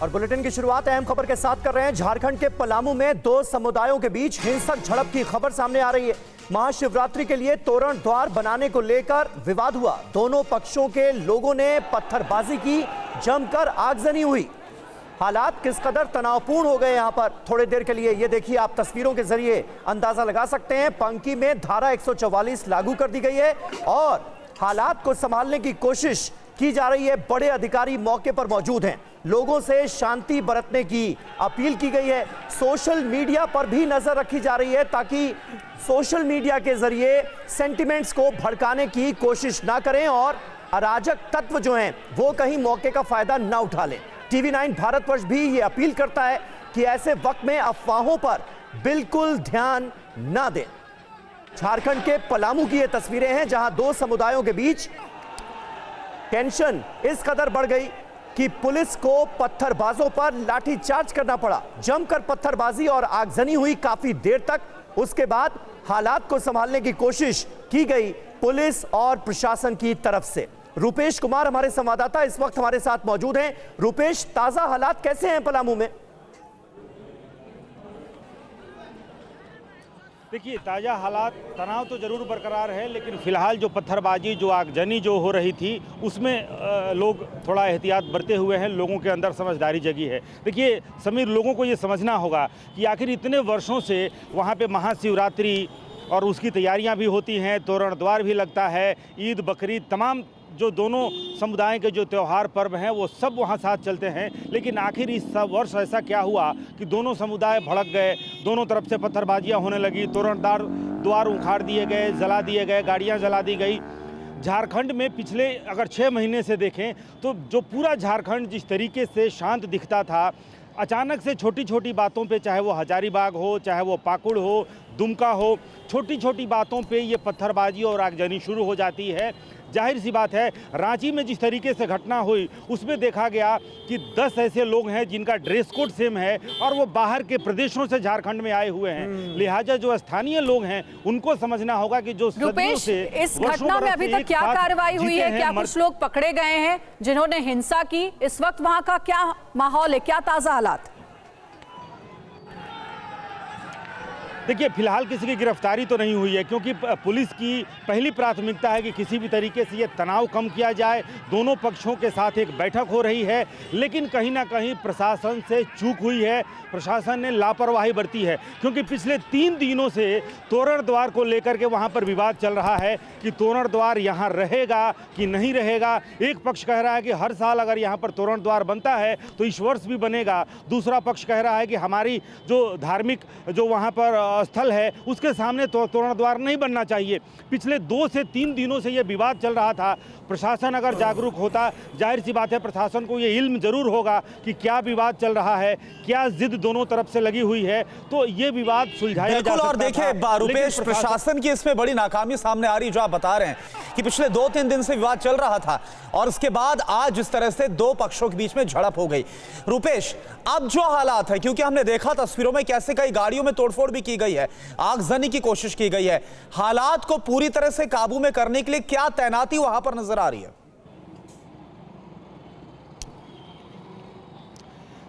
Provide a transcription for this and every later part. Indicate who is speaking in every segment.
Speaker 1: और बुलेटिन की शुरुआत अहम खबर के साथ कर रहे हैं। झारखंड के पलामू में दो समुदायों के बीच हिंसक झड़प की खबर सामने आ रही है। महाशिवरात्रि के लिए तोरण द्वार बनाने को लेकर विवाद हुआ। दोनों पक्षों के लोगों ने पत्थरबाजी की, जमकर आगजनी हुई। हालात किस कदर तनावपूर्ण हो गए यहां पर थोड़ी देर के लिए ये देखिए, आप तस्वीरों के जरिए अंदाजा लगा सकते हैं। पंकी में धारा 144 लागू कर दी गई है और हालात को संभालने की कोशिश की जा रही है। बड़े अधिकारी मौके पर मौजूद हैं। लोगों से शांति बरतने की अपील की गई है। सोशल मीडिया पर भी नजर रखी जा रही है ताकि सोशल मीडिया के जरिए सेंटिमेंट्स को भड़काने की कोशिश ना करें और अराजक तत्व जो हैं वो कहीं मौके का फायदा ना उठा लें। टीवी 9 भारतवर्ष भी ये अपील करता है कि ऐसे वक्त में अफवाहों पर बिल्कुल ध्यान ना दें। झारखंड के पलामू की ये तस्वीरें हैं जहां दो समुदायों के बीच टेंशन इस कदर बढ़ गई कि पुलिस को पत्थरबाजों पर लाठीचार्ज करना पड़ा। जमकर पत्थरबाजी और आगजनी हुई काफी देर तक। उसके बाद हालात को संभालने की कोशिश की गई पुलिस और प्रशासन की तरफ से। रूपेश कुमार हमारे संवाददाता इस वक्त हमारे साथ मौजूद हैं। रूपेश, ताजा हालात कैसे हैं पलामू में?
Speaker 2: देखिए, ताज़ा हालात, तनाव तो ज़रूर बरकरार है, लेकिन फ़िलहाल जो पत्थरबाजी, जो आगजनी जो हो रही थी उसमें लोग थोड़ा एहतियात बरते हुए हैं। लोगों के अंदर समझदारी जगी है। देखिए समीर, लोगों को ये समझना होगा कि आखिर इतने वर्षों से वहाँ पे महाशिवरात्रि और उसकी तैयारियाँ भी होती हैं, तोरण द्वार भी लगता है, ईद बकरीद, तमाम जो दोनों समुदाय के जो त्यौहार पर्व हैं वो सब वहाँ साथ चलते हैं। लेकिन आखिर इस सब वर्ष ऐसा क्या हुआ कि दोनों समुदाय भड़क गए, दोनों तरफ से पत्थरबाजियाँ होने लगी, तोरण द्वार उखाड़ दिए गए, जला दिए गए, गाड़ियाँ जला दी गई। झारखंड में पिछले अगर 6 महीने से देखें तो जो पूरा झारखंड जिस तरीके से शांत दिखता था, अचानक से छोटी छोटी बातों पे, चाहे वो हजारीबाग हो, चाहे वो पाकुड़ हो, दुमका हो, छोटी छोटी बातों पे ये पत्थरबाजी और आगजनी शुरू हो जाती है। जाहिर सी बात है, रांची में जिस तरीके से घटना हुई उसमें देखा गया कि 10 ऐसे लोग हैं जिनका ड्रेस कोड सेम है और वो बाहर के प्रदेशों से झारखंड में आए हुए हैं। लिहाजा जो स्थानीय लोग हैं उनको समझना होगा कि जो सदियों से
Speaker 3: इस घटना में अभी तक क्या कार्रवाई हुई है? क्या कुछ लोग पकड़े गए हैं जिन्होंने हिंसा की? इस वक्त वहां का क्या माहौल है, क्या ताजा हालात?
Speaker 2: देखिए, फिलहाल किसी की गिरफ्तारी तो नहीं हुई है क्योंकि पुलिस की पहली प्राथमिकता है कि किसी भी तरीके से ये तनाव कम किया जाए। दोनों पक्षों के साथ एक बैठक हो रही है, लेकिन कहीं ना कहीं प्रशासन से चूक हुई है। प्रशासन ने लापरवाही बरती है क्योंकि पिछले 3 दिनों से तोरण द्वार को लेकर के वहाँ पर विवाद चल रहा है कि तोरण द्वार यहाँ रहेगा कि नहीं रहेगा। एक पक्ष कह रहा है कि हर साल अगर यहाँ पर तोरण द्वार बनता है तो इस वर्ष भी बनेगा। दूसरा पक्ष कह रहा है कि हमारी जो धार्मिक जो वहाँ पर स्थल है उसके सामने तो तोरण द्वार नहीं बनना चाहिए। पिछले 2 से 3 दिनों से यह विवाद चल रहा था। प्रशासन अगर जागरूक होता, जाहिर सी बात है प्रशासन को ये इल्म जरूर होगा कि क्या विवाद चल रहा है, क्या जिद दोनों तरफ से लगी हुई है, तो ये विवाद सुलझाया जा सकता।
Speaker 4: और देखिए रूपेश, प्रशासन की इसमें बड़ी नाकामी सामने आ रही, जो आप बता रहे हैं कि पिछले 2-3 दिन से विवाद चल रहा था और उसके बाद आज जिस तरह से 2 पक्षों के बीच में झड़प हो गई। रूपेश, अब जो हालात है, क्योंकि हमने देखा तस्वीरों में कैसे कई गाड़ियों में तोड़फोड़ भी की गई है, आगजनी की कोशिश की गई है, हालात को पूरी तरह से काबू में करने के लिए क्या तैनाती वहां पर नजर आ रही है?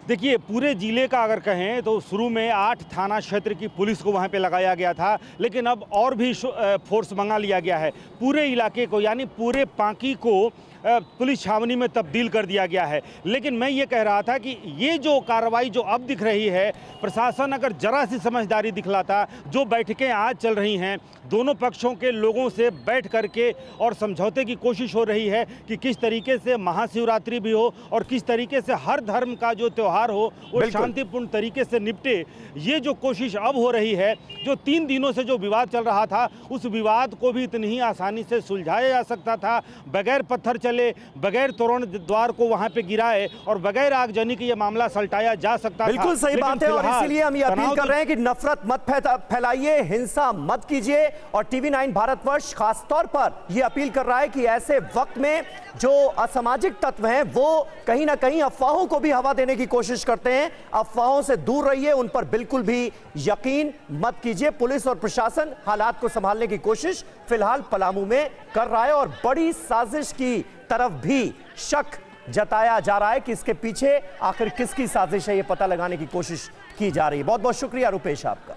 Speaker 2: देखिए, पूरे जिले का अगर कहें तो शुरू में 8 थाना क्षेत्र की पुलिस को वहाँ पे लगाया गया था, लेकिन अब और भी फोर्स मंगा लिया गया है। पूरे इलाके को, यानी पूरे पांकी को पुलिस छावनी में तब्दील कर दिया गया है। लेकिन मैं ये कह रहा था कि ये जो कार्रवाई जो अब दिख रही है, प्रशासन अगर जरा सी समझदारी दिखलाता, जो बैठकें आज चल रही हैं दोनों पक्षों के लोगों से बैठ करके और समझौते की कोशिश हो रही है कि किस तरीके से महाशिवरात्रि भी हो और किस तरीके से हर धर्म का जो त्यौहार हो वो शांतिपूर्ण तरीके से निपटे। ये जो कोशिश अब हो रही है, जो 3 दिनों से जो विवाद चल रहा था उस विवाद को भी इतनी ही आसानी से सुलझाया जा सकता था, बगैर पत्थर चले, बगैर तोरण द्वार को वहां पे गिराए और बगैर आगजनी की ये मामला सलटाया जा सकता था।
Speaker 1: बिल्कुल सही बात है और इसीलिए हम ये अपील कर रहे हैं कि नफरत मत फैलाइए, हिंसा मत कीजिए। और टीवी 9 भारतवर्ष खासतौर पर ये अपील कर रहा है कि ऐसे वक्त में जो असामाजिक तत्व हैं वो कहीं ना कहीं अफवाहों को भी हवा देने की कोशिश करते हैं। अफवाहों से दूर रहिए, उन पर बिल्कुल भी यकीन मत कीजिए। पुलिस और प्रशासन हालात को संभालने की कोशिश फिलहाल पलामू में कर रहा है और बड़ी साजिश की तरफ भी शक जताया जा रहा है कि इसके पीछे आखिर किसकी साजिश है, ये पता लगाने की कोशिश की जा रही है। बहुत बहुत शुक्रिया रुपेश आपका।